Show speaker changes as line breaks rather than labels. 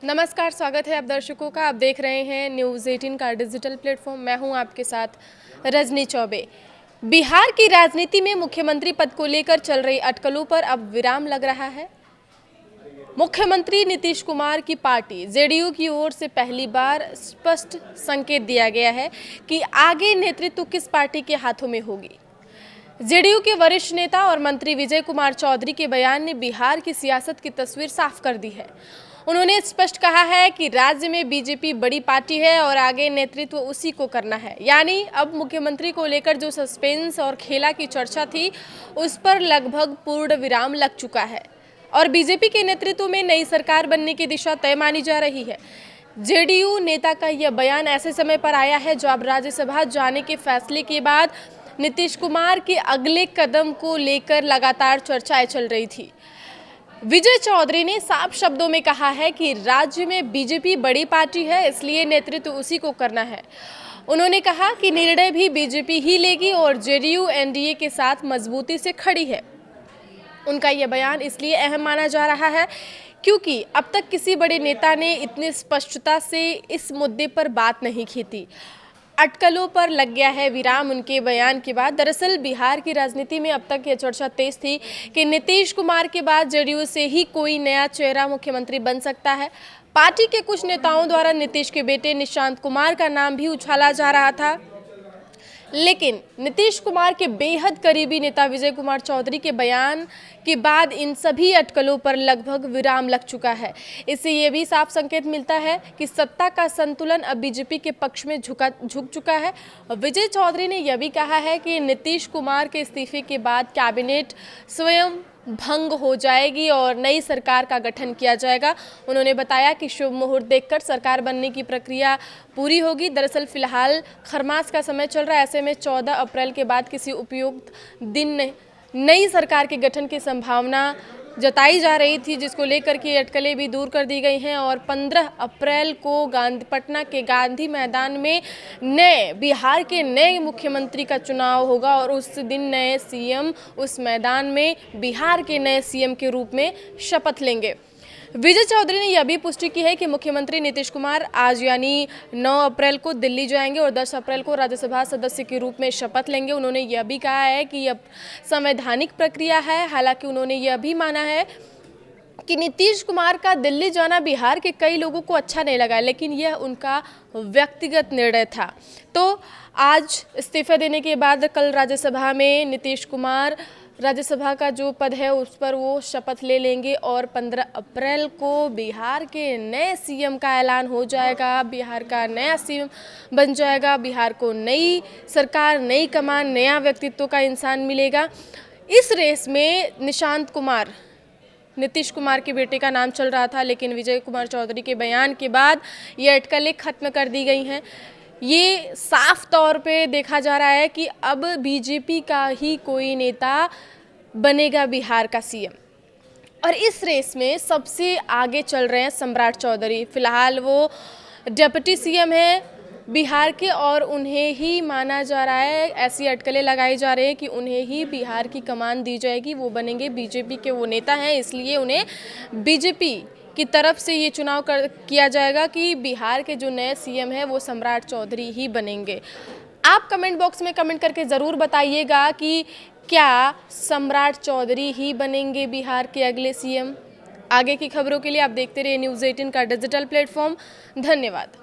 नमस्कार, स्वागत है आप दर्शकों का। आप देख रहे हैं न्यूज़ 18 का डिजिटल प्लेटफॉर्म। मैं हूं आपके साथ रजनी चौबे। बिहार की राजनीति में मुख्यमंत्री पद को लेकर चल रही अटकलों पर अब विराम लग रहा है। मुख्यमंत्री नीतीश कुमार की पार्टी जेडीयू की ओर से पहली बार स्पष्ट संकेत दिया गया है कि आगे नेतृत्व किस पार्टी के हाथों में होगी। जेडीयू के वरिष्ठ नेता और मंत्री विजय कुमार चौधरी के बयान ने बिहार की सियासत की तस्वीर साफ कर दी है। उन्होंने स्पष्ट कहा है कि राज्य में बीजेपी बड़ी पार्टी है और आगे नेतृत्व उसी को करना है। यानी अब मुख्यमंत्री को लेकर जो सस्पेंस और खेला की चर्चा थी, उस पर लगभग पूर्ण विराम लग चुका है और बीजेपी के नेतृत्व में नई सरकार बनने की दिशा तय मानी जा रही है। जेडीयू नेता का यह बयान ऐसे समय पर आया है जब राज्यसभा जाने के फैसले के बाद नीतीश कुमार के अगले कदम को लेकर लगातार चर्चाएं चल रही थी। विजय चौधरी ने साफ शब्दों में कहा है कि राज्य में बीजेपी बड़ी पार्टी है, इसलिए नेतृत्व उसी को करना है। उन्होंने कहा कि निर्णय भी बीजेपी ही लेगी और जेडीयू एनडीए के साथ मजबूती से खड़ी है। उनका यह बयान इसलिए अहम माना जा रहा है क्योंकि अब तक किसी बड़े नेता ने इतनी स्पष्टता से इस मुद्दे पर बात नहीं की थी। अटकलों पर लग गया है विराम उनके बयान के बाद। दरअसल बिहार की राजनीति में अब तक यह चर्चा तेज थी कि नीतीश कुमार के बाद जेडीयू से ही कोई नया चेहरा मुख्यमंत्री बन सकता है। पार्टी के कुछ नेताओं द्वारा नीतीश के बेटे निशांत कुमार का नाम भी उछाला जा रहा था, लेकिन नीतीश कुमार के बेहद करीबी नेता विजय कुमार चौधरी के बयान के बाद इन सभी अटकलों पर लगभग विराम लग चुका है। इससे ये भी साफ संकेत मिलता है कि सत्ता का संतुलन अब बीजेपी के पक्ष में झुक चुका है। विजय चौधरी ने यह भी कहा है कि नीतीश कुमार के इस्तीफे के बाद कैबिनेट स्वयं भंग हो जाएगी और नई सरकार का गठन किया जाएगा। उन्होंने बताया कि शुभ मुहूर्त देखकर सरकार बनने की प्रक्रिया पूरी होगी। दरअसल फिलहाल खरमास का समय चल रहा है, ऐसे में 14 अप्रैल के बाद किसी उपयुक्त दिन नई सरकार के गठन की संभावना जताई जा रही थी, जिसको लेकर के अटकलें भी दूर कर दी गई हैं और 15 अप्रैल को पटना के गांधी मैदान में बिहार के नए मुख्यमंत्री का चुनाव होगा और उस दिन नए सीएम उस मैदान में बिहार के नए सीएम के रूप में शपथ लेंगे। विजय चौधरी ने यह भी पुष्टि की है कि मुख्यमंत्री नीतीश कुमार आज यानी 9 अप्रैल को दिल्ली जाएंगे और 10 अप्रैल को राज्यसभा सदस्य के रूप में शपथ लेंगे। उन्होंने यह भी कहा है कि यह संवैधानिक प्रक्रिया है। हालांकि उन्होंने यह भी माना है कि नीतीश कुमार का दिल्ली जाना बिहार के कई लोगों को अच्छा नहीं लगा, लेकिन यह उनका व्यक्तिगत निर्णय था। तो आज इस्तीफा देने के बाद कल राज्यसभा में नीतीश कुमार राज्यसभा का जो पद है उस पर वो शपथ ले लेंगे और 15 अप्रैल को बिहार के नए सीएम का ऐलान हो जाएगा। बिहार का नया सीएम बन जाएगा। बिहार को नई सरकार, नई कमान, नया व्यक्तित्व का इंसान मिलेगा। इस रेस में निशांत कुमार, नीतीश कुमार के बेटे का नाम चल रहा था, लेकिन विजय कुमार चौधरी के बयान के बाद ये अटकलें खत्म कर दी गई हैं। ये साफ तौर पे देखा जा रहा है कि अब बीजेपी का ही कोई नेता बनेगा बिहार का सीएम और इस रेस में सबसे आगे चल रहे हैं सम्राट चौधरी। फिलहाल वो डिप्टी सीएम हैं बिहार के और उन्हें ही माना जा रहा है, ऐसी अटकलें लगाई जा रही है कि उन्हें ही बिहार की कमान दी जाएगी। वो बनेंगे बीजेपी के वो नेता हैं, इसलिए उन्हें बीजेपी की तरफ से ये चुनाव किया जाएगा कि बिहार के जो नए सीएम हैं वो सम्राट चौधरी ही बनेंगे। आप कमेंट बॉक्स में कमेंट करके ज़रूर बताइएगा कि क्या सम्राट चौधरी ही बनेंगे बिहार के अगले सीएम। आगे की खबरों के लिए आप देखते रहिए न्यूज़ 18 का डिजिटल प्लेटफॉर्म। धन्यवाद।